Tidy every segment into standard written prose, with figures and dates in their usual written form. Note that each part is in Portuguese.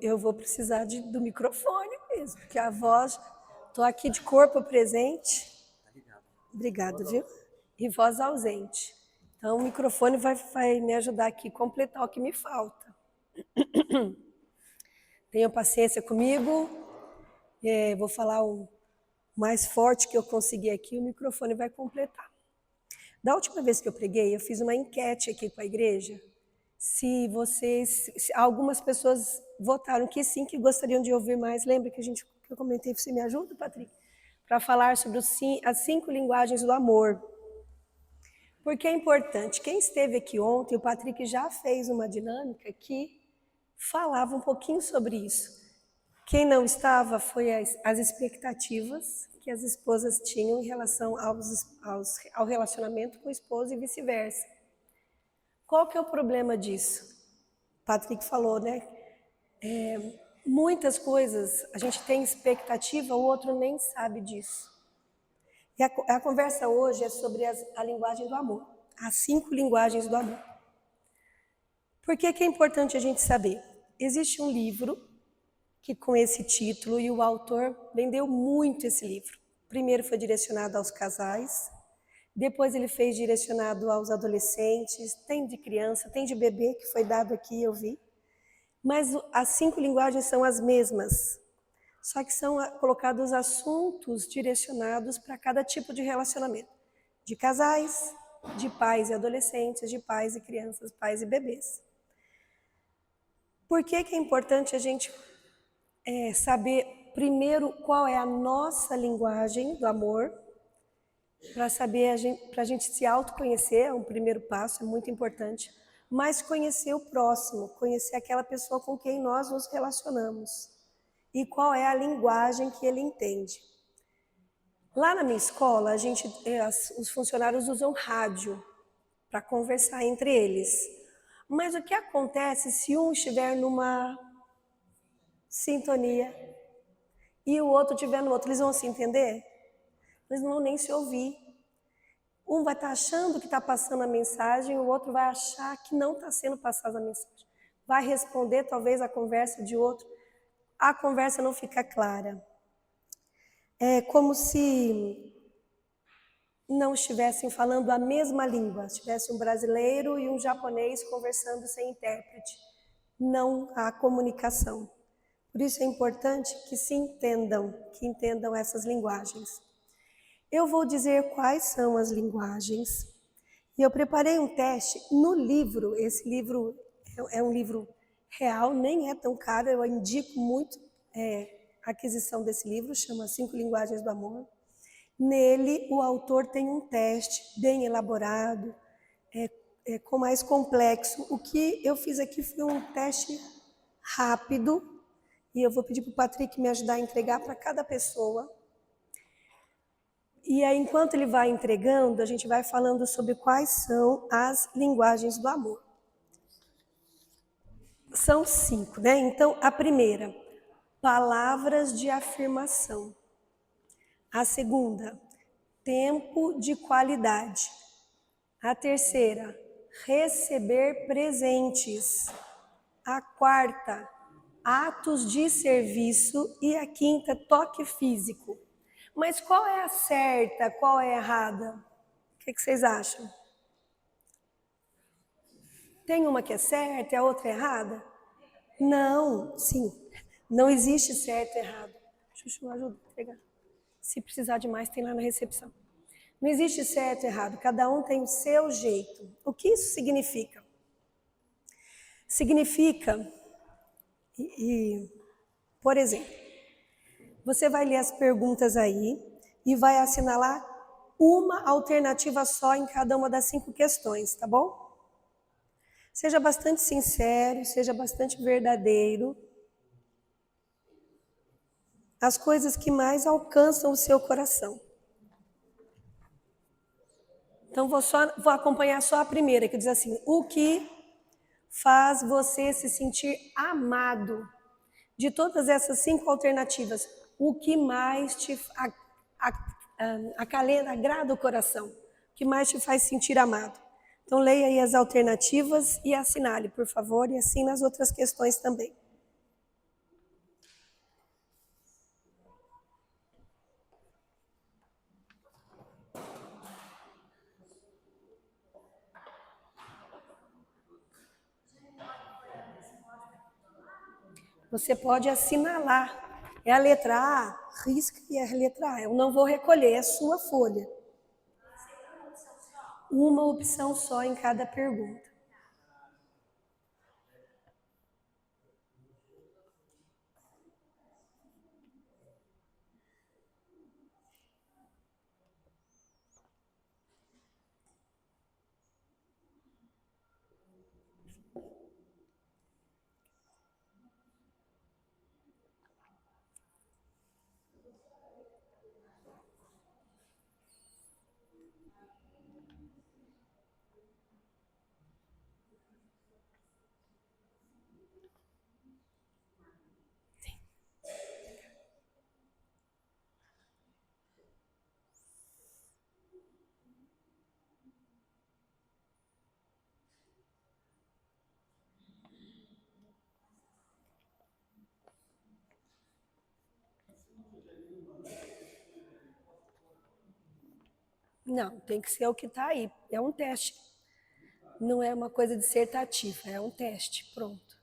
Eu vou precisar do microfone mesmo, porque a voz... Estou aqui de corpo presente. Obrigada, viu? E voz ausente. Então, o microfone vai me ajudar aqui a completar o que me falta. Tenham paciência comigo. Vou falar o mais forte que eu conseguir aqui, o microfone vai completar. Da última vez que eu preguei, eu fiz uma enquete aqui com a igreja. Se algumas pessoas votaram que sim, que gostariam de ouvir mais. Lembra que eu comentei, você me ajuda, Patrick? Para falar sobre as 5 linguagens do amor. Porque é importante. Quem esteve aqui ontem, o Patrick já fez uma dinâmica que falava um pouquinho sobre isso. Quem não estava foi as expectativas que as esposas tinham em relação ao relacionamento com o esposo e vice-versa. Qual que é o problema disso? O Patrick falou, né? Muitas coisas a gente tem expectativa, o outro nem sabe disso. E a conversa hoje é sobre a linguagem do amor, as 5 linguagens do amor. Por que é importante a gente saber? Existe um livro que com esse título, e o autor vendeu muito esse livro. Primeiro foi direcionado aos casais, depois ele fez direcionado aos adolescentes, tem de criança, tem de bebê, que foi dado aqui, eu vi. Mas as 5 linguagens são as mesmas, só que são colocados assuntos direcionados para cada tipo de relacionamento. De casais, de pais e adolescentes, de pais e crianças, pais e bebês. Por que é importante a gente saber primeiro qual é a nossa linguagem do amor, para saber, para a gente se autoconhecer, é um primeiro passo, é muito importante, mas conhecer o próximo, conhecer aquela pessoa com quem nós nos relacionamos e qual é a linguagem que ele entende. Lá na minha escola, os funcionários usam rádio para conversar entre eles. Mas o que acontece se um estiver numa sintonia e o outro estiver no outro? Eles vão se entender? Eles não vão nem se ouvir. Um vai estar achando que está passando a mensagem, o outro vai achar que não está sendo passada a mensagem. Vai responder talvez a conversa de outro. A conversa não fica clara. É como se não estivessem falando a mesma língua, estivesse um brasileiro e um japonês conversando sem intérprete. Não há comunicação. Por isso é importante que se entendam, que entendam essas linguagens. Eu vou dizer quais são as linguagens. E eu preparei um teste no livro. Esse livro é um livro real, nem é tão caro, eu indico muito a aquisição desse livro, chama 5 Linguagens do Amor. Nele, o autor tem um teste bem elaborado, com mais complexo. O que eu fiz aqui foi um teste rápido, e eu vou pedir para o Patrick me ajudar a entregar para cada pessoa. E aí, enquanto ele vai entregando, a gente vai falando sobre quais são as linguagens do amor. São 5, né? Então, a primeira, palavras de afirmação. A segunda, tempo de qualidade. A terceira, receber presentes. A quarta, atos de serviço. E a quinta, toque físico. Mas qual é a certa, qual é a errada? O que vocês acham? Tem uma que é certa e a outra é errada? Não, sim. Não existe certo e errado. Chuchu, ajuda a pegar. Se precisar de mais, tem lá na recepção. Não existe certo e errado. Cada um tem o seu jeito. O que isso significa? Significa, por exemplo, você vai ler as perguntas aí e vai assinalar uma alternativa só em cada uma das 5 questões, tá bom? Seja bastante sincero, seja bastante verdadeiro. As coisas que mais alcançam o seu coração. Então, vou acompanhar só a primeira, que diz assim: o que faz você se sentir amado? De todas essas 5 alternativas, o que mais te acalenta, agrada o coração? O que mais te faz sentir amado? Então, leia aí as alternativas e assinale, por favor, e assine as outras questões também. Você pode assinalar. É a letra A, risca e é a letra A. Eu não vou recolher, é sua folha. Uma opção só em cada pergunta. Não, tem que ser o que está aí. É um teste. Não é uma coisa dissertativa, é um teste. Pronto.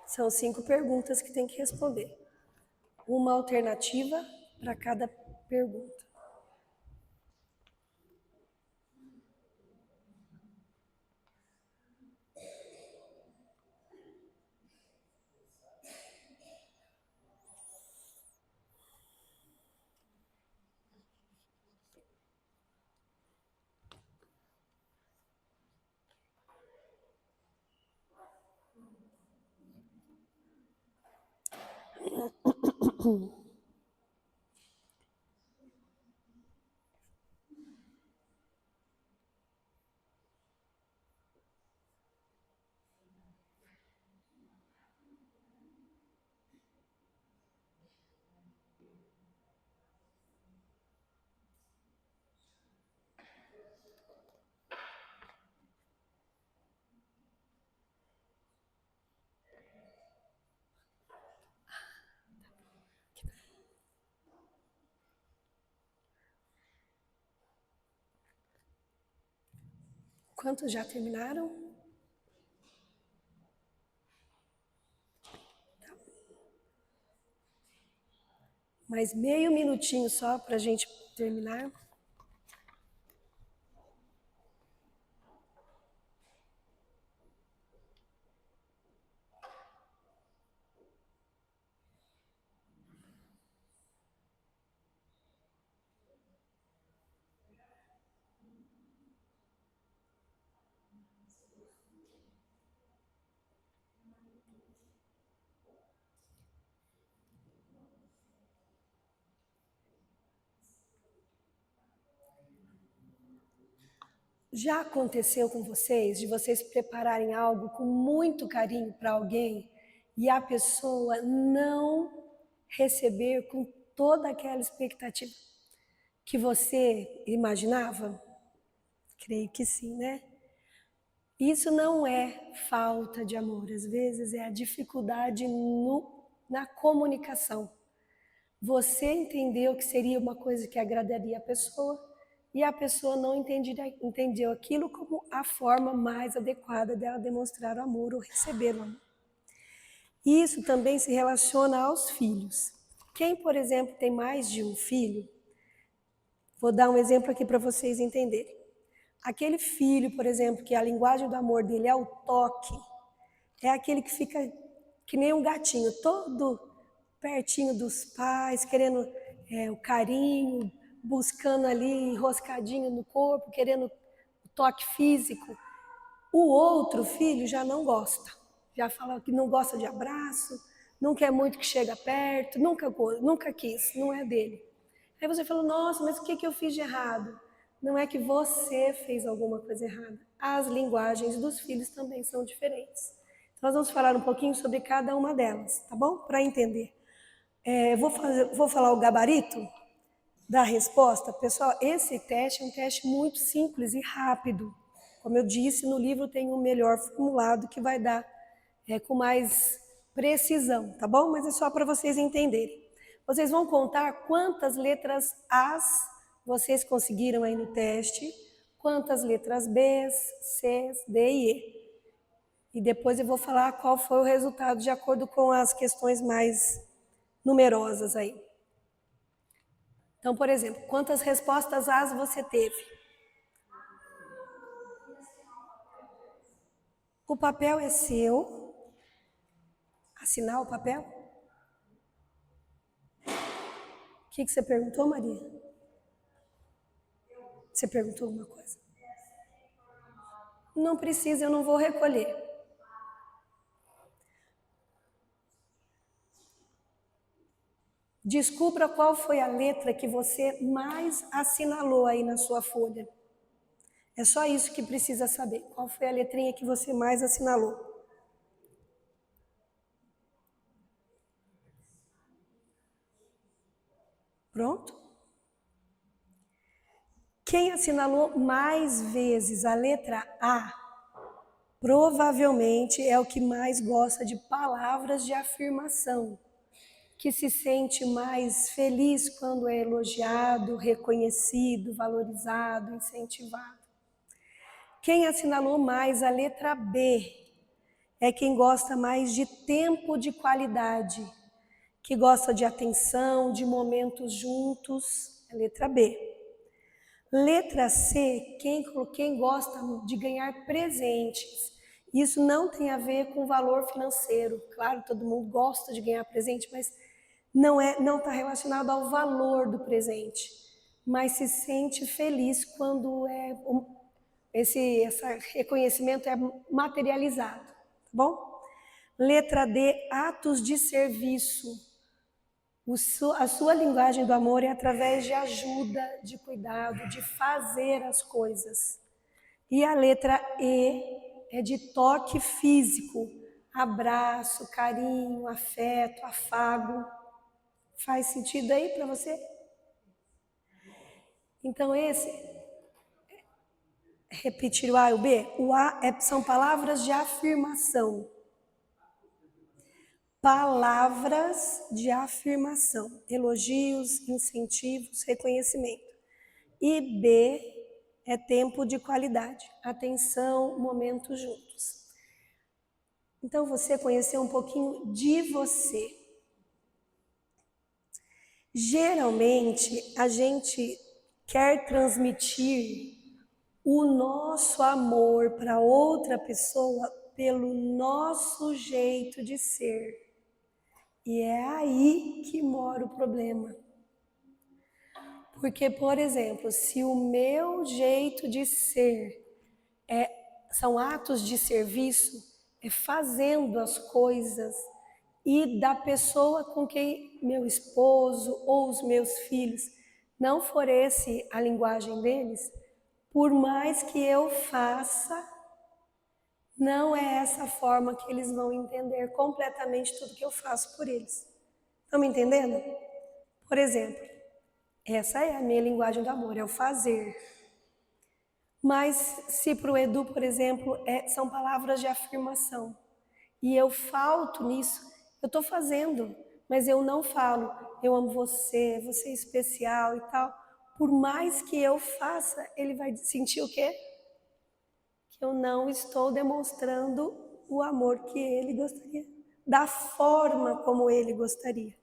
São 5 perguntas que tem que responder. Uma alternativa para cada pergunta. Quantos já terminaram? Mais meio minutinho só para a gente terminar. Já aconteceu com vocês de vocês prepararem algo com muito carinho para alguém e a pessoa não receber com toda aquela expectativa que você imaginava? Creio que sim, né? Isso não é falta de amor, às vezes é a dificuldade na comunicação. Você entendeu que seria uma coisa que agradaria a pessoa e a pessoa não entendeu aquilo como a forma mais adequada dela demonstrar o amor ou receber o amor. Isso também se relaciona aos filhos. Quem, por exemplo, tem mais de um filho, vou dar um exemplo aqui para vocês entenderem. Aquele filho, por exemplo, que a linguagem do amor dele é o toque, é aquele que fica que nem um gatinho, todo pertinho dos pais, querendo o carinho, buscando ali, enroscadinho no corpo, querendo o toque físico. O outro filho já não gosta, já fala que não gosta de abraço, não quer muito que chega perto, nunca quis, não é dele. Aí você fala, nossa, mas o que eu fiz de errado? Não é que você fez alguma coisa errada. As linguagens dos filhos também são diferentes. Nós vamos falar um pouquinho sobre cada uma delas, tá bom? Para entender. Vou falar o gabarito da resposta. Pessoal, esse teste é um teste muito simples e rápido. Como eu disse, no livro tem um melhor formulado que vai dar com mais precisão, tá bom? Mas é só para vocês entenderem. Vocês vão contar quantas letras As vocês conseguiram aí no teste, quantas letras Bs, Cs, D e E. E depois eu vou falar qual foi o resultado de acordo com as questões mais numerosas aí. Então, por exemplo, quantas respostas As você teve? O papel é seu. Assinar o papel? O que você perguntou, Maria? Você perguntou alguma coisa? Não precisa, eu não vou recolher. Descubra qual foi a letra que você mais assinalou aí na sua folha. É só isso que precisa saber. Qual foi a letrinha que você mais assinalou? Pronto? Quem assinalou mais vezes a letra A, provavelmente é o que mais gosta de palavras de afirmação, que se sente mais feliz quando é elogiado, reconhecido, valorizado, incentivado. Quem assinalou mais a letra B é quem gosta mais de tempo de qualidade, que gosta de atenção, de momentos juntos, é letra B. Letra C, quem gosta de ganhar presentes. Isso não tem a ver com valor financeiro. Claro, todo mundo gosta de ganhar presente, mas não está relacionado ao valor do presente. Mas se sente feliz quando esse reconhecimento é materializado, tá bom? Letra D, atos de serviço. A sua linguagem do amor é através de ajuda, de cuidado, de fazer as coisas. E a letra E é de toque físico, abraço, carinho, afeto, afago. Faz sentido aí para você? Então repetir o A e o B? O A são palavras de afirmação. Palavras de afirmação, elogios, incentivos, reconhecimento. E B é tempo de qualidade, atenção, momentos juntos. Então você conheceu um pouquinho de você. Geralmente a gente quer transmitir o nosso amor para outra pessoa pelo nosso jeito de ser. E é aí que mora o problema. Porque, por exemplo, se o meu jeito de ser são atos de serviço, é fazendo as coisas, e da pessoa com quem meu esposo ou os meus filhos não for esse a linguagem deles, por mais que eu faça, não é essa forma que eles vão entender completamente tudo que eu faço por eles. Estão me entendendo? Por exemplo, essa é a minha linguagem do amor, é o fazer. Mas se para o Edu, por exemplo, são palavras de afirmação, e eu falto nisso, eu estou fazendo, mas eu não falo, eu amo você, você é especial e tal. Por mais que eu faça, ele vai sentir o quê? Que eu não estou demonstrando o amor que ele gostaria, da forma como ele gostaria.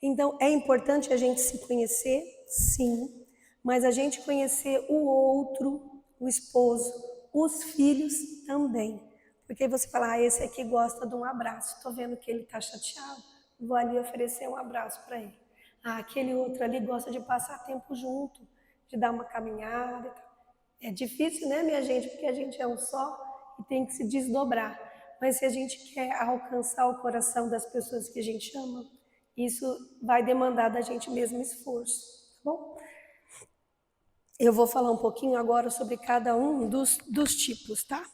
Então, é importante a gente se conhecer, sim, mas a gente conhecer o outro, o esposo, os filhos também. Porque você fala, esse aqui gosta de um abraço, estou vendo que ele está chateado, vou ali oferecer um abraço para ele. Aquele outro ali gosta de passar tempo junto, de dar uma caminhada. É difícil, né, minha gente, porque a gente é um só e tem que se desdobrar. Mas se a gente quer alcançar o coração das pessoas que a gente ama, isso vai demandar da gente mesmo esforço, tá bom? Eu vou falar um pouquinho agora sobre cada um dos tipos, tá?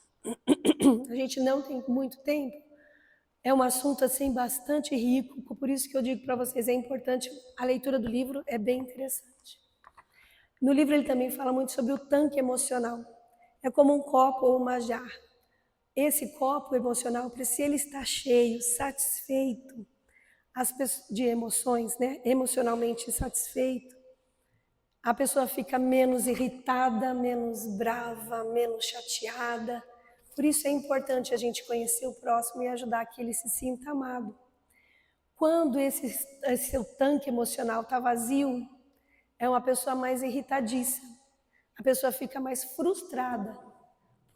a gente não tem muito tempo, é um assunto assim bastante rico, por isso que eu digo para vocês, é importante, a leitura do livro é bem interessante. No livro ele também fala muito sobre o tanque emocional. É como um copo ou uma jarra. Esse copo emocional, se ele está cheio, satisfeito, de emoções, né? Emocionalmente satisfeito, a pessoa fica menos irritada, menos brava, menos chateada. Por isso é importante a gente conhecer o próximo e ajudar que ele se sinta amado. Quando esse seu tanque emocional está vazio, é uma pessoa mais irritadiça. A pessoa fica mais frustrada,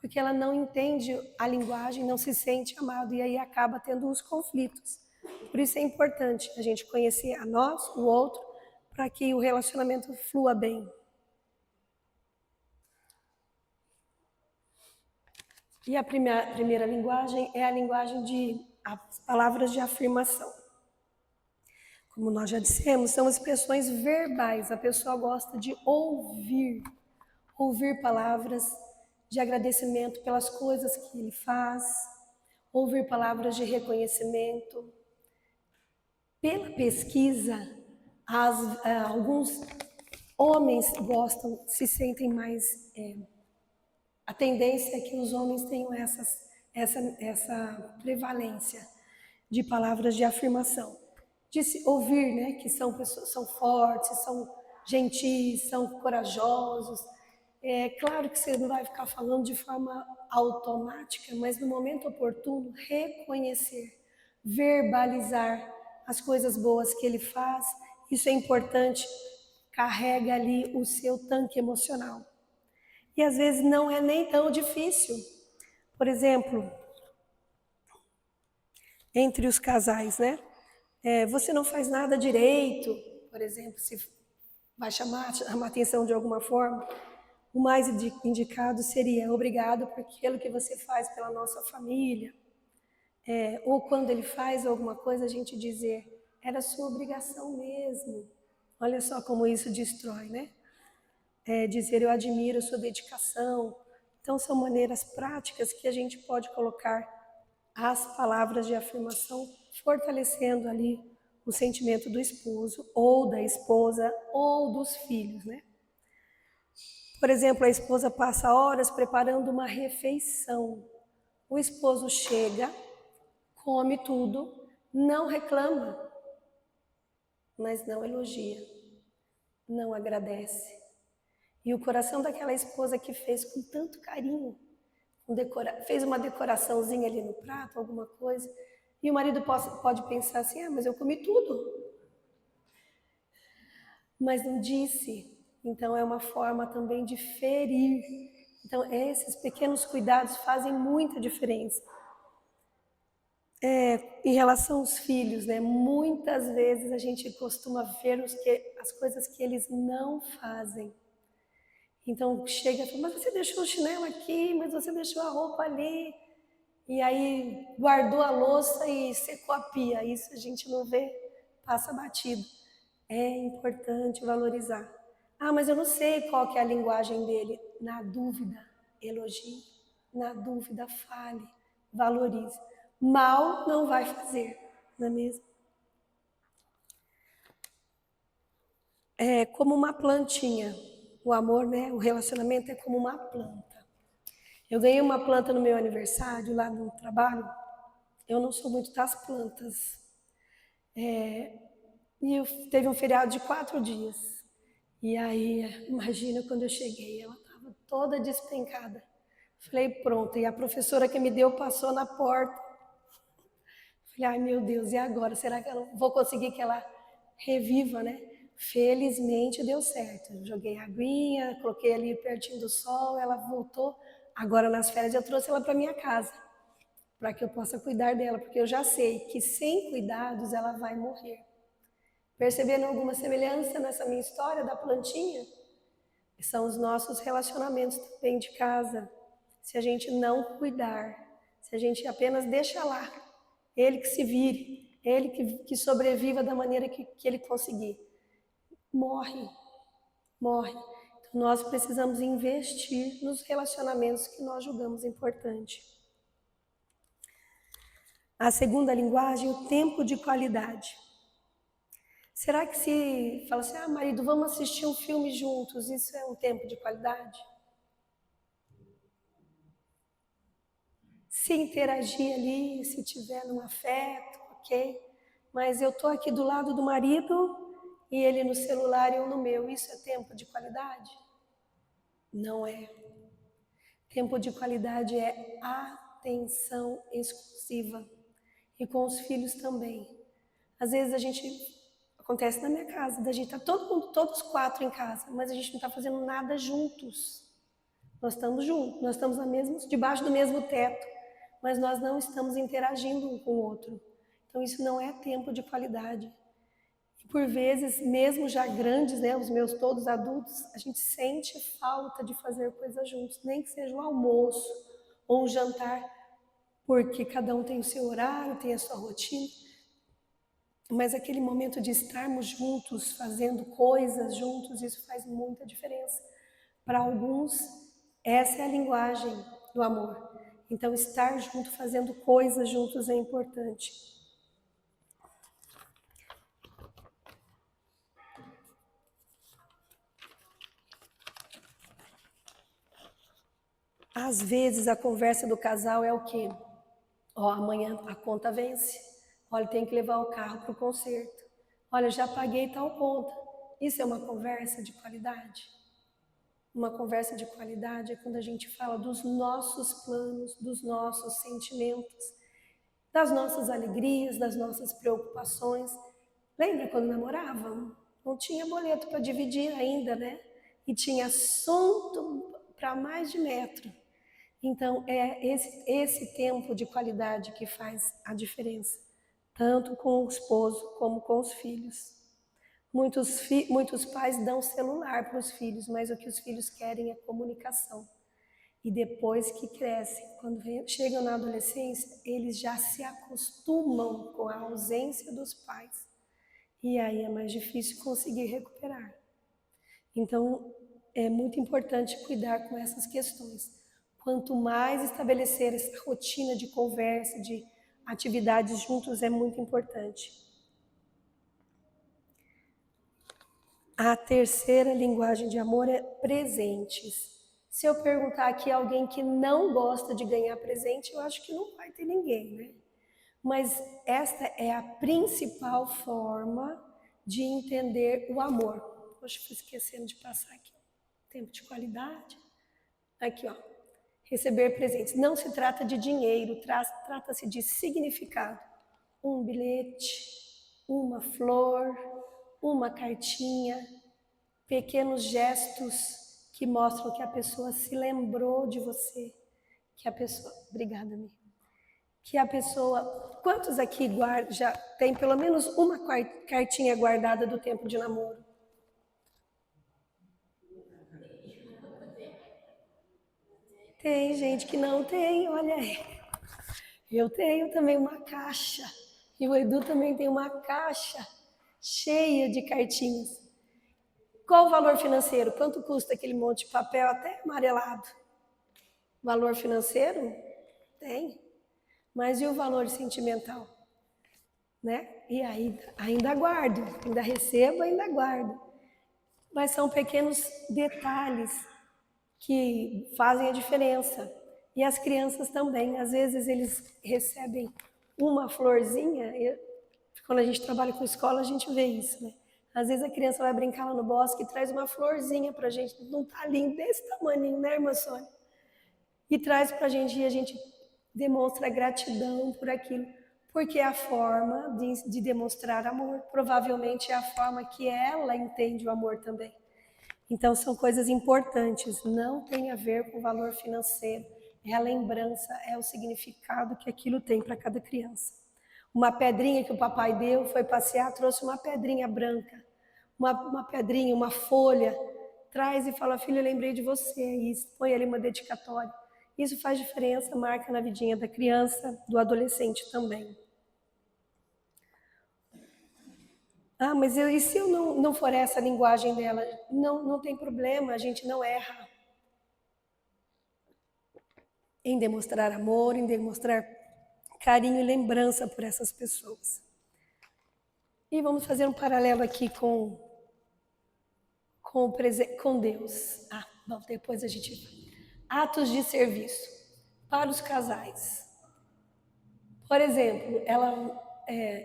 porque ela não entende a linguagem, não se sente amado e aí acaba tendo os conflitos. Por isso é importante a gente conhecer a nós, o outro, para que o relacionamento flua bem. E a primeira linguagem é a linguagem de as palavras de afirmação. Como nós já dissemos, são expressões verbais. A pessoa gosta de ouvir palavras de agradecimento pelas coisas que ele faz, ouvir palavras de reconhecimento. Pela pesquisa, alguns homens gostam, se sentem mais... a tendência é que os homens tenham essa prevalência de palavras de afirmação. De se ouvir, né, que são pessoas, são fortes, são gentis, são corajosos. É claro que você não vai ficar falando de forma automática, mas no momento oportuno, reconhecer, verbalizar as coisas boas que ele faz, isso é importante, carrega ali o seu tanque emocional. E às vezes não é nem tão difícil. Por exemplo, entre os casais, né? Você não faz nada direito, por exemplo, se vai chamar a atenção de alguma forma, o mais indicado seria obrigado por aquilo que você faz pela nossa família. Ou quando ele faz alguma coisa, a gente dizer, era sua obrigação mesmo. Olha só como isso destrói, né? Dizer, eu admiro a sua dedicação. Então, são maneiras práticas que a gente pode colocar as palavras de afirmação, fortalecendo ali o sentimento do esposo, ou da esposa, ou dos filhos, né? Por exemplo, a esposa passa horas preparando uma refeição. O esposo chega, come tudo, não reclama, mas não elogia, não agradece. E o coração daquela esposa que fez com tanto carinho, fez uma decoraçãozinha ali no prato, alguma coisa, e o marido pode pensar assim, mas eu comi tudo. Mas não disse. Então é uma forma também de ferir. Então esses pequenos cuidados fazem muita diferença. Em relação aos filhos, né? Muitas vezes a gente costuma ver as coisas que eles não fazem. Então chega e fala, mas você deixou o chinelo aqui, mas você deixou a roupa ali. E aí guardou a louça e secou a pia. Isso a gente não vê, passa batido. É importante valorizar. Mas eu não sei qual que é a linguagem dele. Na dúvida, elogie. Na dúvida, fale. Valorize. Mal não vai fazer, não é mesmo? É como uma plantinha. O amor, né? O relacionamento é como uma planta. Eu ganhei uma planta no meu aniversário, lá no trabalho. Eu não sou muito das plantas. E teve um feriado de 4 dias. E aí, imagina quando eu cheguei, ela estava toda despencada. Falei, pronto. E a professora que me deu passou na porta. Falei, ai meu Deus, e agora? Será que eu vou conseguir que ela reviva, né? Felizmente deu certo. Eu joguei aguinha, coloquei ali pertinho do sol, ela voltou. Agora nas férias eu trouxe ela para minha casa, para que eu possa cuidar dela, porque eu já sei que sem cuidados ela vai morrer. Percebendo alguma semelhança nessa minha história da plantinha? São os nossos relacionamentos também de casa. Se a gente não cuidar, se a gente apenas deixa lá, ele que se vire, ele que sobreviva da maneira que ele conseguir, morre. Então nós precisamos investir nos relacionamentos que nós julgamos importante. A segunda linguagem, o tempo de qualidade. Será que se fala assim, marido, vamos assistir um filme juntos, isso é um tempo de qualidade? Se interagir ali, se tiver num afeto, ok? Mas eu estou aqui do lado do marido e ele no celular e eu no meu, isso é tempo de qualidade? Não é. Tempo de qualidade é atenção exclusiva. E com os filhos também. Às vezes acontece na minha casa, da gente tá todo mundo, todos quatro em casa, mas a gente não está fazendo nada juntos. Nós estamos juntos, nós estamos debaixo do mesmo teto, mas nós não estamos interagindo um com o outro. Então isso não é tempo de qualidade. E por vezes, mesmo já grandes, né, os meus todos adultos, a gente sente falta de fazer coisas juntos, nem que seja um almoço ou um jantar, porque cada um tem o seu horário, tem a sua rotina. Mas aquele momento de estarmos juntos, fazendo coisas juntos, isso faz muita diferença. Para alguns, essa é a linguagem do amor. Então, estar junto, fazendo coisas juntos é importante. Às vezes, a conversa do casal é o quê? Amanhã a conta vence. Olha, tem que levar o carro para o conserto. Olha, já paguei tal conta. Isso é uma conversa de qualidade? Uma conversa de qualidade é quando a gente fala dos nossos planos, dos nossos sentimentos, das nossas alegrias, das nossas preocupações. Lembra quando namoravam? Não tinha boleto para dividir ainda, né? E tinha assunto para mais de metro. Então, é esse tempo de qualidade que faz a diferença, tanto com o esposo como com os filhos. Muitos pais dão celular para os filhos, mas o que os filhos querem é comunicação. E depois que crescem, quando chegam na adolescência, eles já se acostumam com a ausência dos pais. E aí é mais difícil conseguir recuperar. Então, é muito importante cuidar com essas questões. Quanto mais estabelecer essa rotina de conversa, de atividades juntos, é muito importante. A terceira linguagem de amor é presentes. Se eu perguntar aqui a alguém que não gosta de ganhar presente, eu acho que não vai ter ninguém, né? Mas esta é a principal forma de entender o amor. Poxa, fui esquecendo de passar aqui. Tempo de qualidade. Aqui, ó. Receber presentes. Não se trata de dinheiro, trata-se de significado. Um bilhete, uma flor, uma cartinha, pequenos gestos que mostram que a pessoa se lembrou de você. Obrigada, amiga. Que a pessoa, quantos aqui já tem pelo menos uma cartinha guardada do tempo de namoro? Tem gente que não tem, olha aí. Eu tenho também uma caixa, e o Edu também tem uma caixa cheia de cartinhas. Qual o valor financeiro? Quanto custa aquele monte de papel até amarelado? Valor financeiro? Tem. Mas e o valor sentimental? Né? E aí, ainda guardo, ainda recebo, ainda guardo. Mas são pequenos detalhes que fazem a diferença. E as crianças também, às vezes eles recebem uma florzinha, quando a gente trabalha com escola a gente vê isso, né? Às vezes a criança vai brincar lá no bosque e traz uma florzinha pra gente, não tá lindo desse tamanho, né, irmã Sônia? E traz pra gente e a gente demonstra gratidão por aquilo, porque é a forma de demonstrar amor, provavelmente é a forma que ela entende o amor também. Então, são coisas importantes, não tem a ver com o valor financeiro, é a lembrança, é o significado que aquilo tem para cada criança. Uma pedrinha que o papai deu, foi passear, trouxe uma pedrinha branca, uma pedrinha, uma folha, traz e fala, filho, eu lembrei de você, e põe ali uma dedicatória. Isso faz diferença, marca na vidinha da criança, do adolescente também. Mas e se eu não for essa a linguagem dela? Não tem problema, a gente não erra em demonstrar amor, em demonstrar carinho e lembrança por essas pessoas. E vamos fazer um paralelo aqui com Deus. Bom, depois a gente vai. Atos de serviço para os casais. Por exemplo,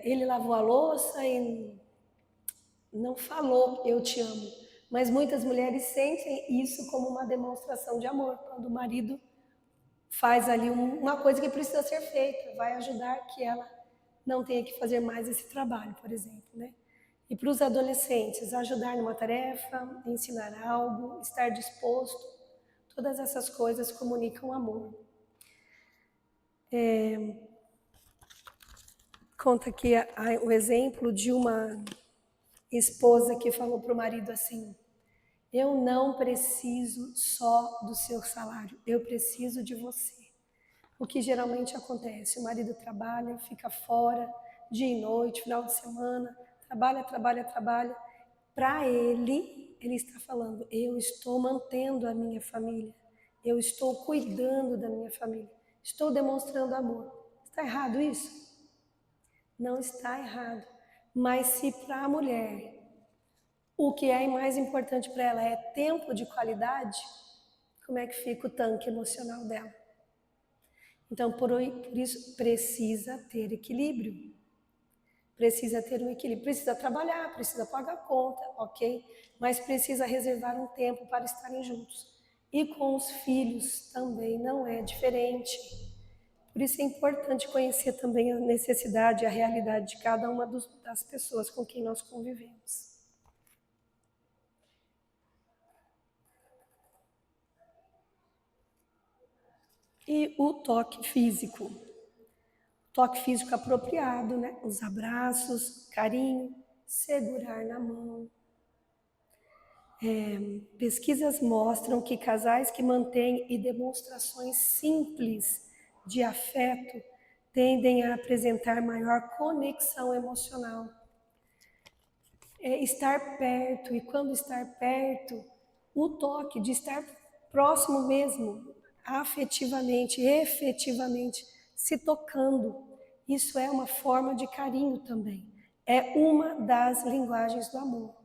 ele lavou a louça e não falou eu te amo, mas muitas mulheres sentem isso como uma demonstração de amor, quando o marido faz ali uma coisa que precisa ser feita, vai ajudar que ela não tenha que fazer mais esse trabalho, por exemplo, né? E para os adolescentes, ajudar numa tarefa, ensinar algo, estar disposto, todas essas coisas comunicam amor. Conta aqui o exemplo de uma esposa que falou para o marido assim: eu não preciso só do seu salário, eu preciso de você. O que geralmente acontece, o marido trabalha, fica fora, dia e noite, final de semana, trabalha. Para ele está falando, eu estou mantendo a minha família, eu estou cuidando da minha família, estou demonstrando amor. Está errado isso? Não está errado. Mas se para a mulher o que é mais importante para ela é tempo de qualidade, como é que fica o tanque emocional dela? Então, por isso, precisa ter equilíbrio. Precisa ter um equilíbrio. Precisa trabalhar, precisa pagar conta, ok? Mas precisa reservar um tempo para estarem juntos. E com os filhos também não é diferente. Por isso é importante conhecer também a necessidade e a realidade de cada uma das pessoas com quem nós convivemos. E o toque físico. Toque físico apropriado, né? Os abraços, carinho, segurar na mão. Pesquisas mostram que casais que mantêm demonstrações simples de afeto tendem a apresentar maior conexão emocional. Estar perto, e quando estar perto, o toque de estar próximo mesmo, afetivamente, efetivamente, se tocando. Isso é uma forma de carinho também. É uma das linguagens do amor.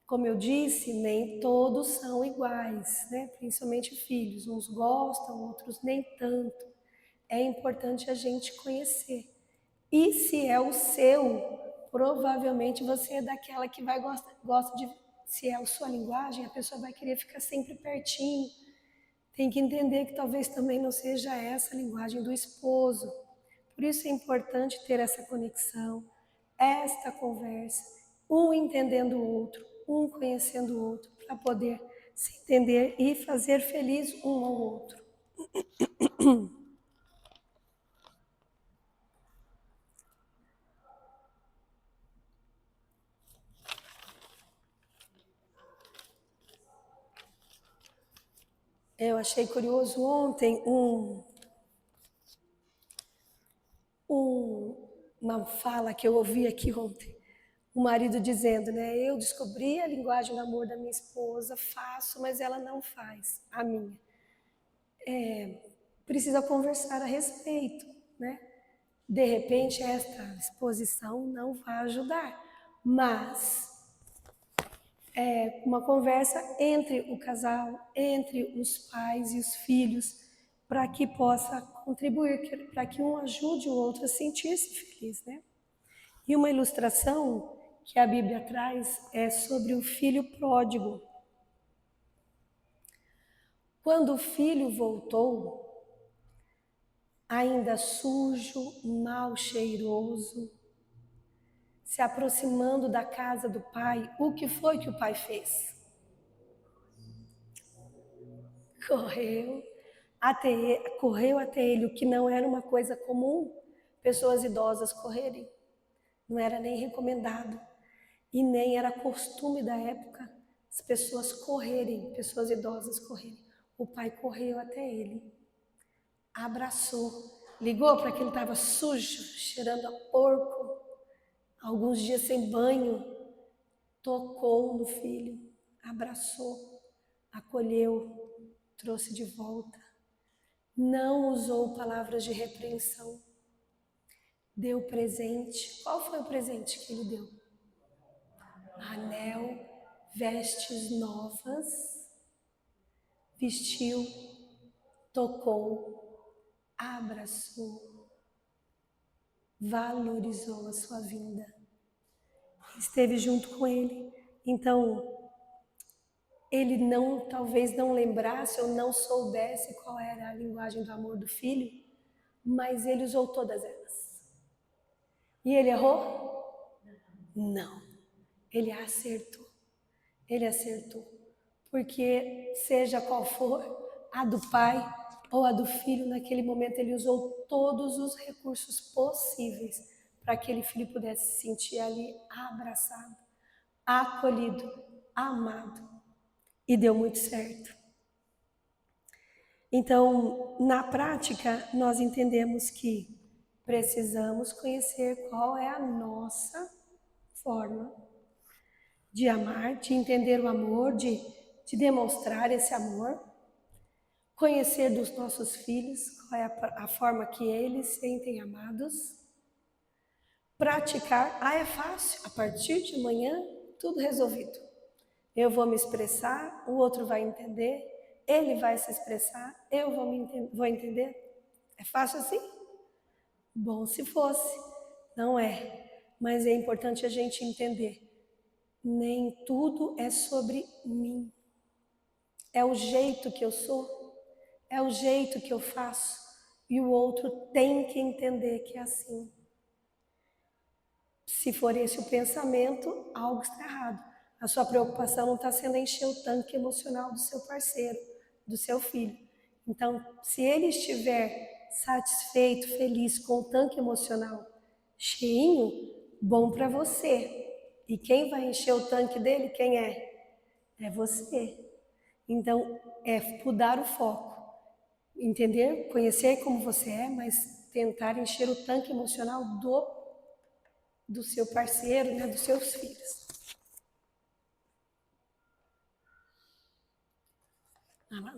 Como eu disse, nem todos são iguais, né? Principalmente filhos. Uns gostam, outros nem tanto. É importante a gente conhecer. E se é o seu, provavelmente você é daquela que gosta de... Se é a sua linguagem, a pessoa vai querer ficar sempre pertinho. Tem que entender que talvez também não seja essa a linguagem do esposo. Por isso é importante ter essa conexão, esta conversa, um entendendo o outro, um conhecendo o outro, para poder se entender e fazer feliz um ao outro. Eu achei curioso ontem uma fala que eu ouvi aqui ontem. O marido dizendo, né? Eu descobri a linguagem do amor da minha esposa, faço, mas ela não faz, a minha. Precisa conversar a respeito, né? De repente, esta exposição não vai ajudar, mas uma conversa entre o casal, entre os pais e os filhos, para que possa contribuir, para que um ajude o outro a sentir-se feliz, né? E uma ilustração que a Bíblia traz é sobre o filho pródigo. Quando o filho voltou, ainda sujo, mal cheiroso, se aproximando da casa do pai, o que foi que o pai fez? Correu até ele, o que não era uma coisa comum pessoas idosas correrem. Não era nem recomendado e nem era costume da época as pessoas correrem, pessoas idosas correrem. O pai correu até ele, abraçou, ligou para que ele estava sujo, cheirando a porco, alguns dias sem banho, tocou no filho, abraçou, acolheu, trouxe de volta. Não usou palavras de repreensão, deu presente. Qual foi o presente que ele deu? Anel, vestes novas, vestiu, tocou, abraçou, valorizou a sua vinda, esteve junto com ele. Então, ele talvez não lembrasse ou não soubesse qual era a linguagem do amor do filho, mas ele usou todas elas. E ele errou? Não. Ele acertou. Ele acertou. Porque seja qual for a do pai ou a do filho, naquele momento ele usou todos os recursos possíveis para que aquele filho pudesse se sentir ali abraçado, acolhido, amado. E deu muito certo. Então, na prática, nós entendemos que precisamos conhecer qual é a nossa forma de amar, de entender o amor, de demonstrar esse amor, conhecer dos nossos filhos qual é a forma que eles sentem amados, praticar. É fácil, a partir de amanhã, tudo resolvido. Eu vou me expressar, o outro vai entender, ele vai se expressar, eu vou entender. É fácil assim? Bom, se fosse, não é. Mas é importante a gente entender. Nem tudo é sobre mim. É o jeito que eu sou, é o jeito que eu faço, e o outro tem que entender que é assim. Se for esse o pensamento, algo está errado. A sua preocupação não está sendo encher o tanque emocional do seu parceiro, do seu filho. Então, se ele estiver satisfeito, feliz, com o tanque emocional cheinho, bom para você. E quem vai encher o tanque dele, quem é? É você. Então, é mudar o foco. Entender, conhecer como você é, mas tentar encher o tanque emocional do seu parceiro, né, dos seus filhos.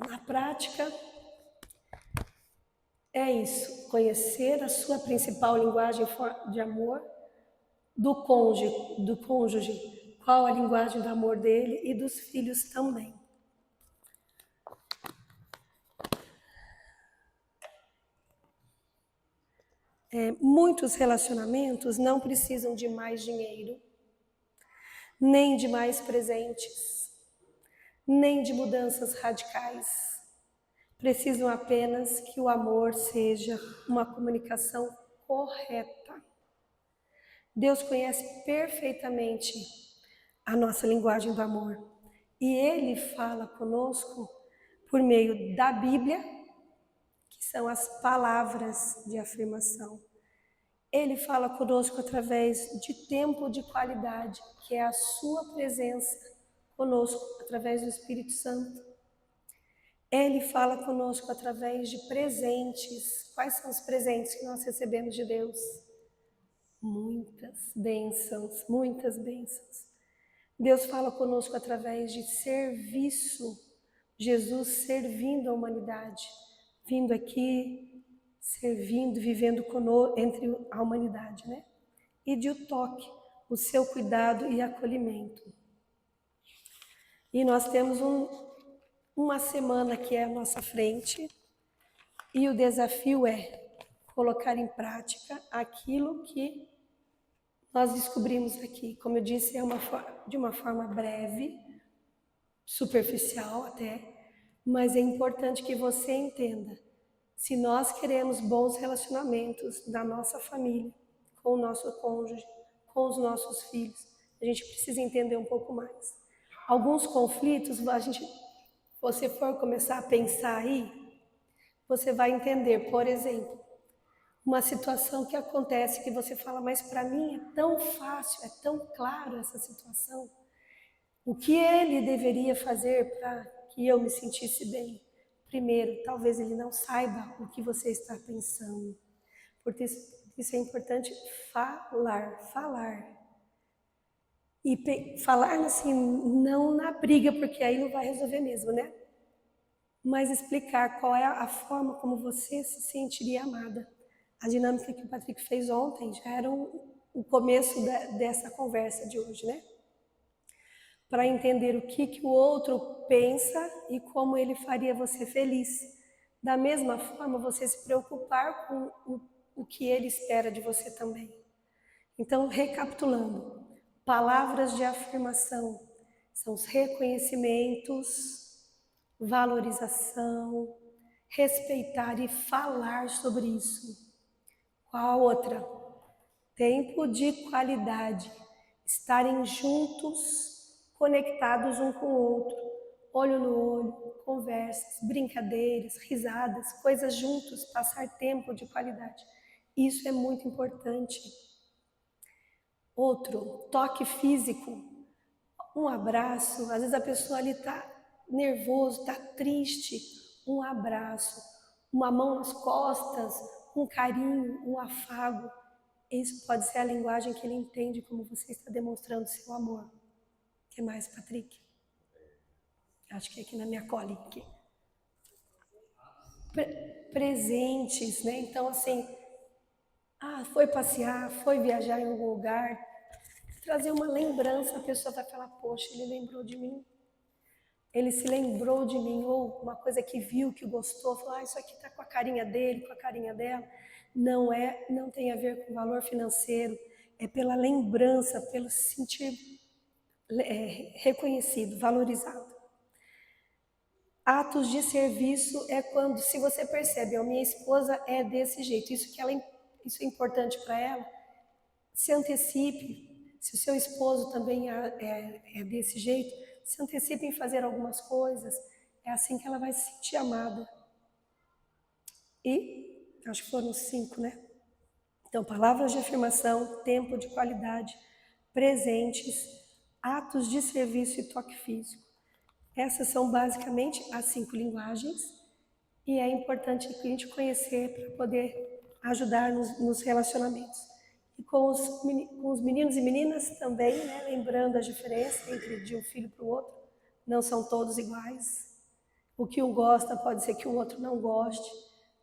Na prática, é isso, conhecer a sua principal linguagem de amor do cônjuge, qual a linguagem do amor dele e dos filhos também. Muitos relacionamentos não precisam de mais dinheiro, nem de mais presentes, nem de mudanças radicais. Precisam apenas que o amor seja uma comunicação correta. Deus conhece perfeitamente a nossa linguagem do amor. E Ele fala conosco por meio da Bíblia, que são as palavras de afirmação. Ele fala conosco através de tempo de qualidade, que é a sua presença conosco, através do Espírito Santo. Ele fala conosco através de presentes. Quais são os presentes que nós recebemos de Deus? Muitas bênçãos, muitas bênçãos. Deus fala conosco através de serviço. Jesus servindo a humanidade, vindo aqui, servindo, vivendo conosco, entre a humanidade, né? E de o toque, o seu cuidado e acolhimento. E nós temos uma semana que é à nossa frente, e o desafio é colocar em prática aquilo que nós descobrimos aqui. Como eu disse, de uma forma breve, superficial até, mas é importante que você entenda. Se nós queremos bons relacionamentos na nossa família, com o nosso cônjuge, com os nossos filhos, a gente precisa entender um pouco mais. Alguns conflitos, você for começar a pensar aí, você vai entender, por exemplo, uma situação que acontece que você fala, mas para mim é tão fácil, é tão claro essa situação. O que ele deveria fazer para que eu me sentisse bem? Primeiro, talvez ele não saiba o que você está pensando. Porque isso é importante falar. E falar assim, não na briga, porque aí não vai resolver mesmo, né? Mas explicar qual é a forma como você se sentiria amada. A dinâmica que o Patrick fez ontem já era o começo dessa conversa de hoje, né? Para entender o que o outro pensa e como ele faria você feliz. Da mesma forma, você se preocupar com o que ele espera de você também. Então, recapitulando, palavras de afirmação são os reconhecimentos, valorização, respeitar e falar sobre isso. Qual a outra? Tempo de qualidade, estarem juntos, conectados um com o outro, olho no olho, conversas, brincadeiras, risadas, coisas juntos, passar tempo de qualidade. Isso é muito importante. Outro, toque físico, um abraço. Às vezes a pessoa ali está nervoso, está triste, um abraço, uma mão nas costas, um carinho, um afago. Isso pode ser a linguagem que ele entende como você está demonstrando seu amor. O que mais, Patrick? Acho que é aqui na minha colinha. Aqui. Presentes, né? Então, assim, foi passear, foi viajar em algum lugar, trazer uma lembrança, a pessoa vai falar, poxa, ele lembrou de mim. Ele se lembrou de mim, ou uma coisa que viu, que gostou, falou, isso aqui está com a carinha dele, com a carinha dela. Não tem a ver com valor financeiro, é pela lembrança, pelo se sentir reconhecido, valorizado. Atos de serviço é quando, se você percebe, a minha esposa é desse jeito, isso é importante para ela, se antecipe. Se o seu esposo também é desse jeito, se antecipe em fazer algumas coisas. É assim que ela vai se sentir amada. E, acho que foram 5, né? Então, palavras de afirmação, tempo de qualidade, presentes, atos de serviço e toque físico. Essas são basicamente as 5 linguagens e é importante a gente conhecer para poder ajudar nos relacionamentos. E com os meninos e meninas também, né, lembrando a diferença entre de um filho para o outro, não são todos iguais. O que um gosta pode ser que o outro não goste,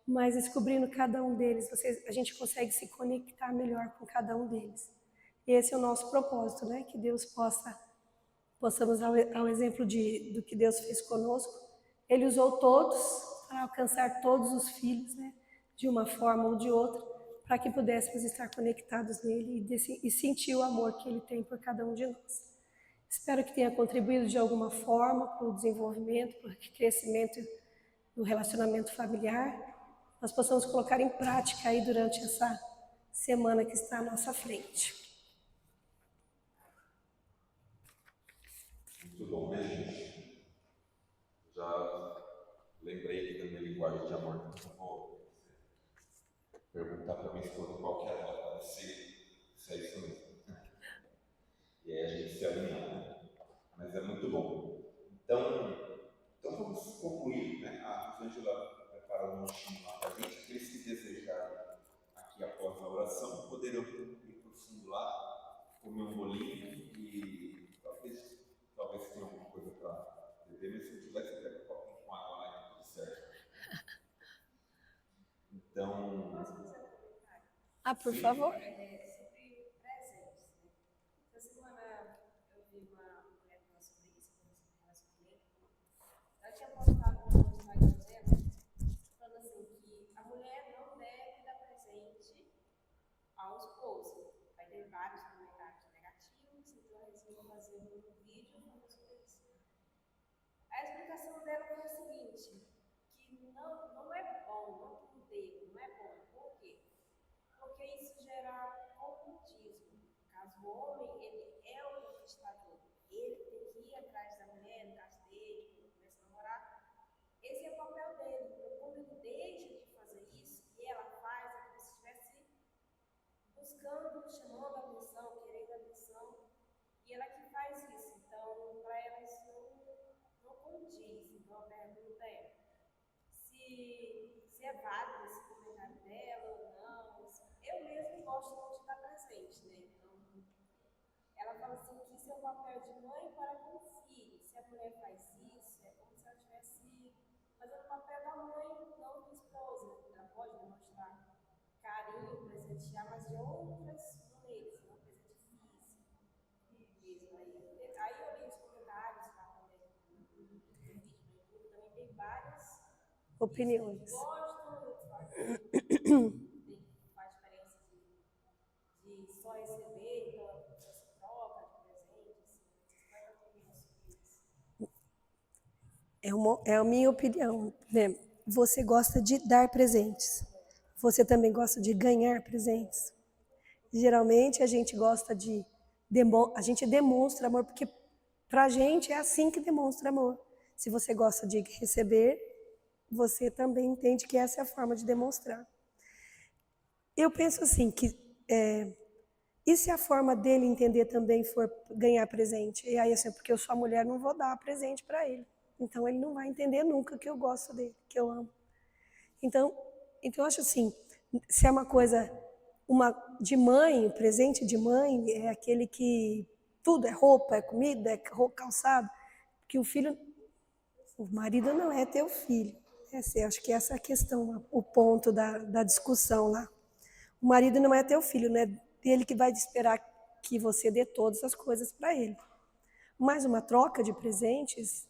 mas descobrindo cada um deles, a gente consegue se conectar melhor com cada um deles. E esse é o nosso propósito, né, que Deus possamos, ao exemplo do que Deus fez conosco, Ele usou todos para alcançar todos os filhos, né, de uma forma ou de outra, para que pudéssemos estar conectados nele e sentir o amor que Ele tem por cada um de nós. Espero que tenha contribuído de alguma forma para o desenvolvimento, para o crescimento do relacionamento familiar. Nós possamos colocar em prática aí durante essa semana que está à nossa frente. Muito bom, né, gente? Já lembrei aqui da minha linguagem de amor. Vou perguntar para minha esposa qual que é ela, para se é isso mesmo. E aí a gente se alinha, né? Mas é muito bom. Então vamos concluir, né? A Rosângela preparou um lanchinho lá para a gente. Aqueles que desejarem aqui após a oração poderão ir para o fundo lá, comer um bolinho e talvez tenha alguma coisa para beber, mas se não tivesse, pega um copinho com água lá e tudo certo. Então. Por favor. Ao esposo. Vai ter vários comentários negativos, então eles vão fazer um vídeo falando sobre isso. A explicação dela foi a seguinte, que não é bom, não tudo não é bom. Por quê? Porque isso gera comodismo. Caso o homem, ele é o conquistador, ele tem que ir atrás da mulher, no caso dele, quando começa a namorar, esse é o papel dele. Então, quando ele deixa de fazer isso, e ela faz, é como se estivesse buscando, chamando a atenção, querendo a atenção, e ela que faz isso. Então, para ela isso não condiz. Então, a pergunta é se é válido esse comentário dela ou não. Eu mesmo gosto muito de estar presente, né? Então, ela fala assim que isso é o papel de mãe para com o filho. Se a mulher faz isso, é como se ela estivesse fazendo o papel da mãe, não da esposa. Ela pode demonstrar carinho presentear, mas de outras maneiras, não presente físico mesmo. Aí eu li os comentários lá também no vídeo do YouTube, também tem várias Opiniões. gostam, outros falam que faz diferença de só receber, então a pessoa se troca de presentes. Qual é a opinião sobre isso? É a minha opinião, né? Você gosta de dar presentes. Você também gosta de ganhar presentes. Geralmente a gente gosta de a gente demonstra amor porque pra gente é assim que demonstra amor. Se você gosta de receber, você também entende que essa é a forma de demonstrar. Eu penso assim que e se a forma dele entender também for ganhar presente? E aí assim, porque eu sou a mulher, não vou dar presente para ele. Então ele não vai entender nunca que eu gosto dele, que eu amo. Então eu acho assim, se é uma coisa de mãe, o presente de mãe é aquele que tudo é roupa, é comida, é calçado, que o marido não é teu filho. Acho que essa é a questão, o ponto da discussão lá. O marido não é teu filho, não é dele que vai esperar que você dê todas as coisas para ele. Mas uma troca de presentes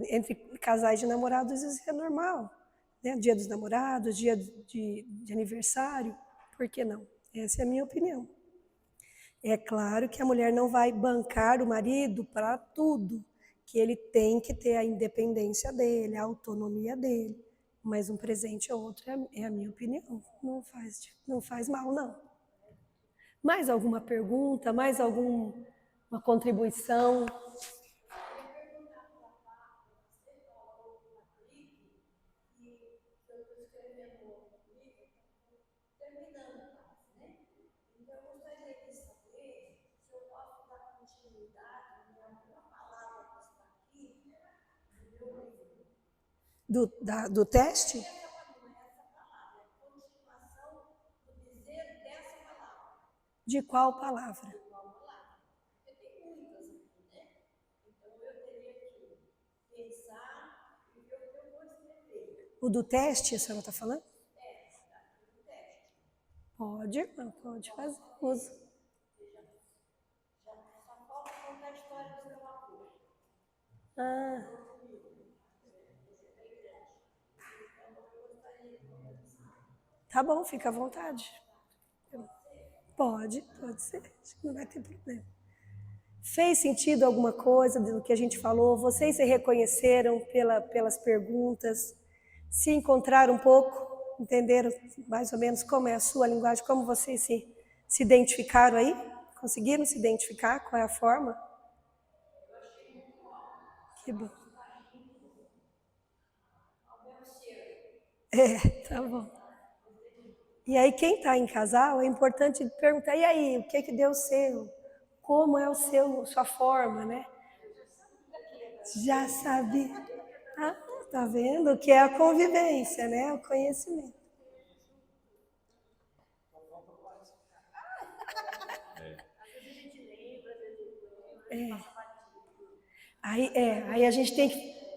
entre casais de namorados, isso é normal. Né? Dia dos namorados, dia de aniversário, por que não? Essa é a minha opinião. É claro que a mulher não vai bancar o marido para tudo, que ele tem que ter a independência dele, a autonomia dele. Mas um presente ou outro é a minha opinião. Não faz mal, não. Mais alguma pergunta? Mais alguma contribuição? Do teste? De qual palavra? O do teste, a senhora está falando? Pode fazer uso. Ah. Tá bom, fica à vontade. Pode ser, não vai ter problema. Fez sentido alguma coisa do que a gente falou? Vocês se reconheceram pelas perguntas? Se encontraram um pouco? Entenderam mais ou menos como é a sua linguagem? Como vocês se identificaram aí? Conseguiram se identificar? Qual é a forma? Que bom. Tá bom. E aí, quem está em casal, é importante perguntar, e aí, o que deu o seu? Como é sua forma, né? Já sabe. Ah, tá vendo? Que é a convivência, né? O conhecimento. Aí a gente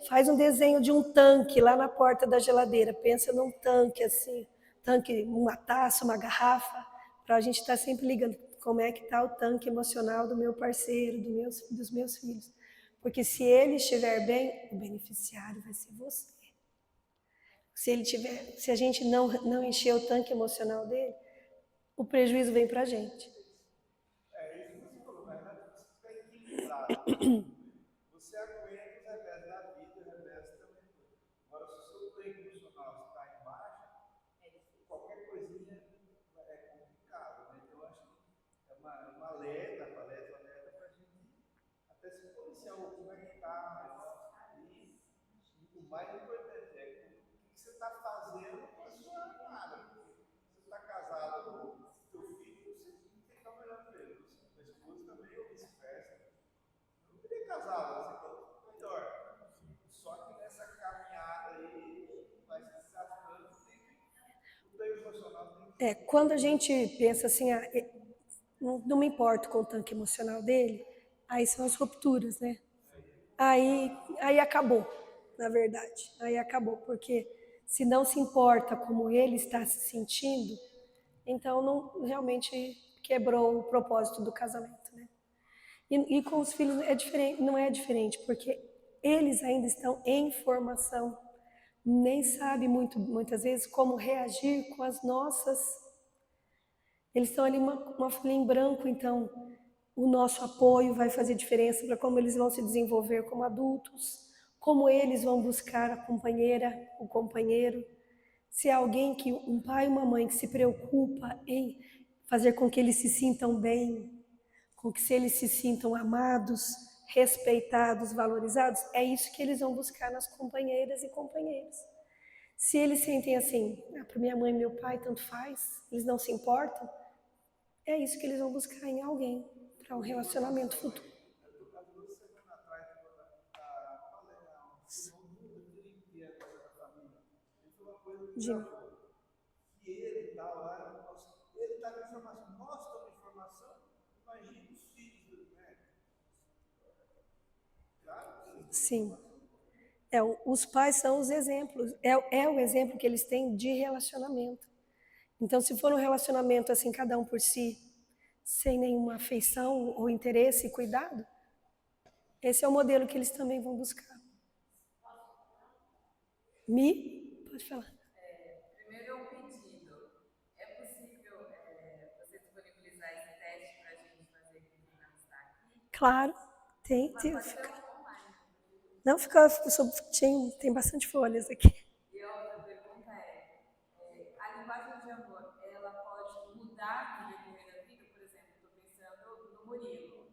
faz um desenho de um tanque lá na porta da geladeira. Pensa num tanque assim, uma taça, uma garrafa, para a gente estar sempre ligando como é que está o tanque emocional do meu parceiro, dos meus filhos. Porque se ele estiver bem, o beneficiário vai ser você. Se a gente não encher o tanque emocional dele, o prejuízo vem para a gente. Isso que você falou, mas você fica equilibrado. Você aguenta os revés da vida, o revés também. Agora, se o seu plano emocional está em baixa, qualquer coisinha é complicado. Né? Então, acho que é uma alerta para a gente até se policiar como é que está. E o mais importante é o que você está fazendo para a sua amada. Se você está casado com o seu filho, você tem que estar olhando para ele. A esposa também ou vice-versa. Não teria casado, você quer melhor. Só que nessa caminhada aí, vai se desgastando, o tanque emocional tem que... Quando a gente pensa assim, não me importo com o tanque emocional dele, aí são as rupturas, né? Aí acabou, na verdade. Aí acabou, porque se não se importa como ele está se sentindo, Então, não realmente quebrou o propósito do casamento, né? E com os filhos é diferente, não é diferente, porque eles ainda estão em formação, nem sabem muitas vezes como reagir com as nossas. Eles estão ali uma folha em branco, então o nosso apoio vai fazer diferença para como eles vão se desenvolver como adultos, como eles vão buscar a companheira, o companheiro. Se é alguém que, um pai e uma mãe que se preocupa em fazer com que eles se sintam bem, com que se eles se sintam amados, respeitados, valorizados, é isso que eles vão buscar nas companheiras e companheiros. Se eles sentem assim, para minha mãe e meu pai tanto faz, eles não se importam, é isso que eles vão buscar em alguém, para um relacionamento futuro. Há 2 semanas atrás, falei um núcleo inteiro da família. Ele falou uma coisa que Jimmy. que ele tal, ele está com informação, nós estamos em informação, imagine os filhos, né? Claro, Sim. Os pais são os exemplos, é o exemplo que eles têm de relacionamento. Então, se for um relacionamento assim, cada um por si, sem nenhuma afeição ou interesse e cuidado, esse é o modelo que eles também vão buscar. Pode falar. Primeiro é um pedido. É possível você disponibilizar esse teste para a gente fazer aqui no está aqui? Claro, tem. Não, tem bastante folhas aqui. E a outra pergunta a linguagem de amor, ela pode mudar no decorrer da vida? Por exemplo, estou pensando no Murilo.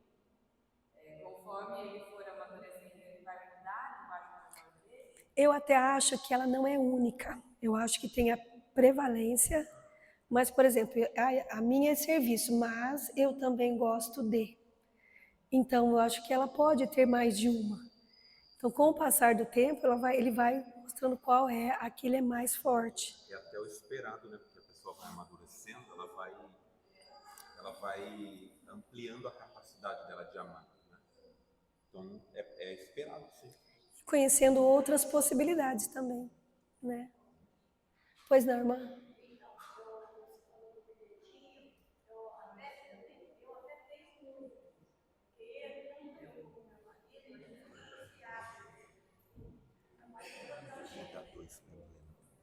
Conforme ele for amadurecendo, ele vai mudar a linguagem de amor dele? Eu até acho que ela não é única. Eu acho que tem a prevalência, mas, por exemplo, a minha é serviço, mas eu também gosto de. Então, eu acho que ela pode ter mais de uma. Então, com o passar do tempo, ele vai mostrando qual é a que ele é mais forte. É até o esperado, né? Porque a pessoa vai amadurecendo, ela vai ampliando a capacidade dela de amar, né? Então, é esperado, sim. Conhecendo outras possibilidades também, né? Pois não, irmã?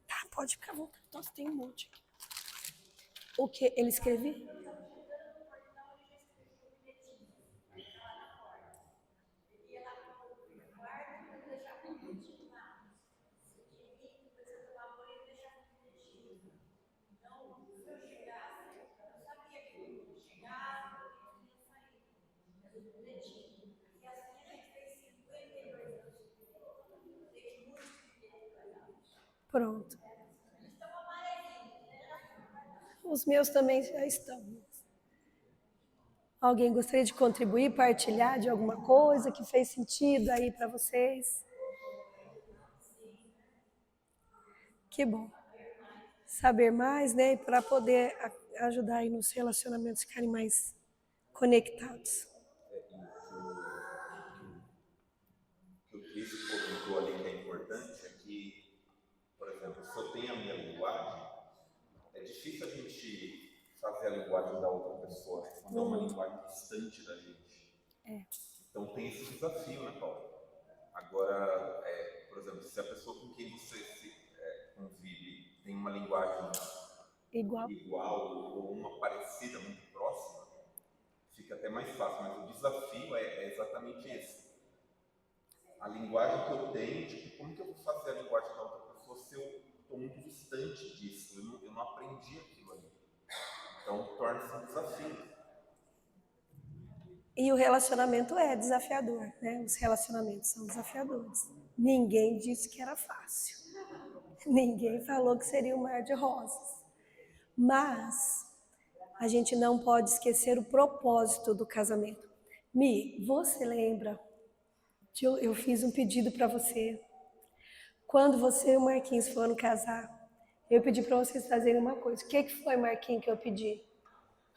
Tá, pode ficar à vontade. Nossa, tem um monte aqui. O que ele escreveu? Pronto. Os meus também já estão. Alguém gostaria de contribuir, partilhar de alguma coisa que fez sentido aí para vocês? Que bom. Saber mais, né? Para poder ajudar aí nos relacionamentos ficarem mais conectados. O que o Cris comentou ali que é importante é que, por exemplo, se eu tenho a minha linguagem, é difícil a gente fazer a linguagem da outra pessoa, né? Quando é uma linguagem distante da gente. Então tem esse desafio, né, Paulo? Agora, por exemplo, se a pessoa com quem você convive tem uma linguagem igual ou uma parecida, muito próxima, fica até mais fácil, mas o desafio é exatamente esse. A linguagem que eu tenho, tipo, como que eu vou fazer a linguagem da outra pessoa se eu estou muito distante disso? Eu não aprendi aquilo ali. Então, torna-se um desafio. E o relacionamento é desafiador, né? Os relacionamentos são desafiadores. Ninguém disse que era fácil. Ninguém falou que seria um mar de rosas. Mas a gente não pode esquecer o propósito do casamento. Você lembra? Eu fiz um pedido para você. Quando você e o Marquinhos foram casar, eu pedi para vocês fazerem uma coisa. O que foi, Marquinhos, que eu pedi?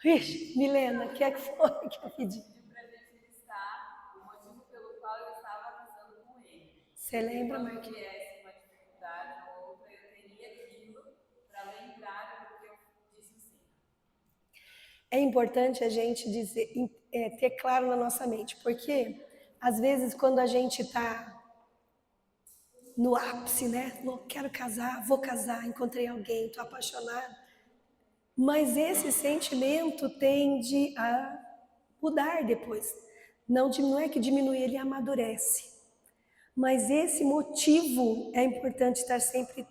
Ixi, Milena, o que foi que eu pedi? Para a gente listar o motivo pelo qual eu estava casando com ele. Você lembra, Marquinhos? Se viesse uma dificuldade ou outra, eu teria aquilo para lembrar do que eu disse sim. é importante a gente dizer, ter claro na nossa mente, porque às vezes quando a gente está no ápice, né? Quero casar, vou casar, encontrei alguém, estou apaixonado, mas esse sentimento tende a mudar depois. Não é que diminui, ele amadurece. Mas esse motivo é importante estar sempre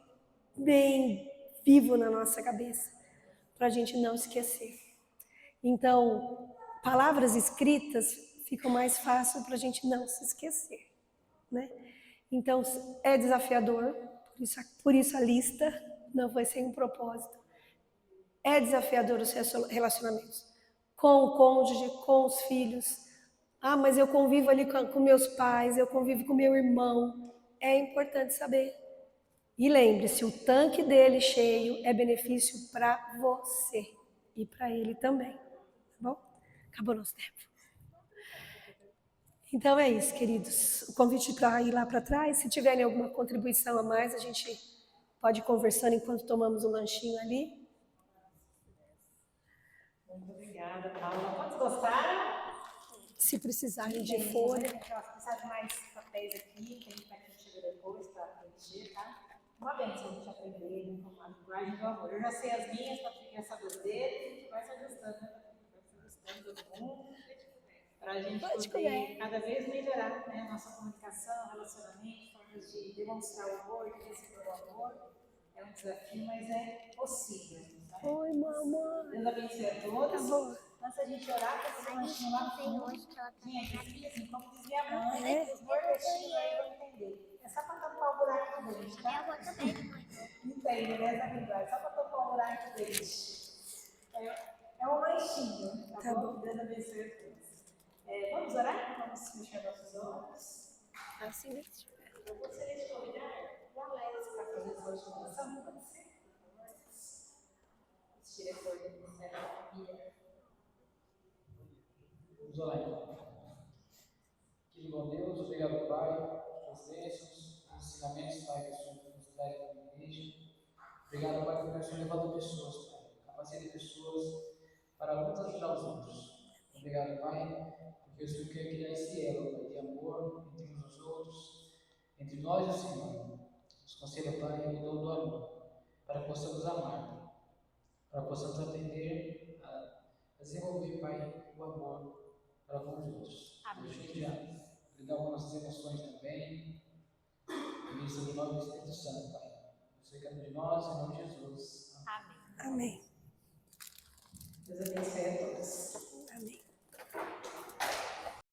bem vivo na nossa cabeça, para a gente não esquecer. Então, palavras escritas ficam mais fácil para a gente não se esquecer, né? Então, é desafiador, por isso a lista não vai ser um propósito. É desafiador os relacionamentos com o cônjuge, com os filhos. Ah, mas eu convivo ali com meus pais, eu convivo com meu irmão. É importante saber. E lembre-se, o tanque dele cheio é benefício para você e para ele também. Tá bom? Acabou nosso tempo. Então é isso, queridos. O convite para ir lá para trás. Se tiverem alguma contribuição a mais, a gente pode ir conversando enquanto tomamos um lanchinho ali. Muito obrigada, Paula. Quantos gostaram? Se precisarem de folha. Se precisar de mais papéis aqui, que a gente vai preencher depois para preencher, tá? Uma benção a gente aprender a linguagem do amor. Eu já sei as minhas, para ficar sabendo dele, a gente vai se ajustando, né? Vai se ajustando todo mundo, para a gente poder cada vez melhorar, né, a nossa comunicação, relacionamento, formas de demonstrar o amor, de receber o amor. É um desafio, mas é possível. Tá? Oi, mamãe. Deus abençoe a todos. Tá bom. Antes da gente orar, para fazer um lanchinho lá no fundo. Gente, assim, como diz minha mãe, os nordestinos aí vão entender. É só para tampar o buraco do dente, tá? Eu vou também, mãe. Entende, né, essa linguagem? Só para tampar o buraco do dente. É um lanchinho, tá bom? Deus abençoe a todos. Vamos orar? Vamos fechar nossos olhos. Assim mesmo. Eu gostaria de convidar o Alex para fazer essa última oração. Pode ser? Esse diretor do Ministério da Família. Vamos orar então. Querido bom Deus, obrigado, Pai, pelas bênçãos, pelos ensinamentos, Pai, que o Senhor nos traz para a igreja. Obrigado, Pai, porque o Senhor levanta pessoas, Pai, capacita pessoas para uns ajudar os outros. Obrigado, Pai, porque o Senhor quer criar esse elo, Pai, de amor entre uns e os outros, entre nós e o Senhor. Nos conceda, Pai, o dom do amor, para que possamos amar, para que possamos aprender a desenvolver, Pai, o amor para com os outros. Amém. Lidar com nossas emoções também. E ministra de nós o Espírito Santo, Pai. Você quer de nós, em nome de Jesus. Amém. Deus abençoe.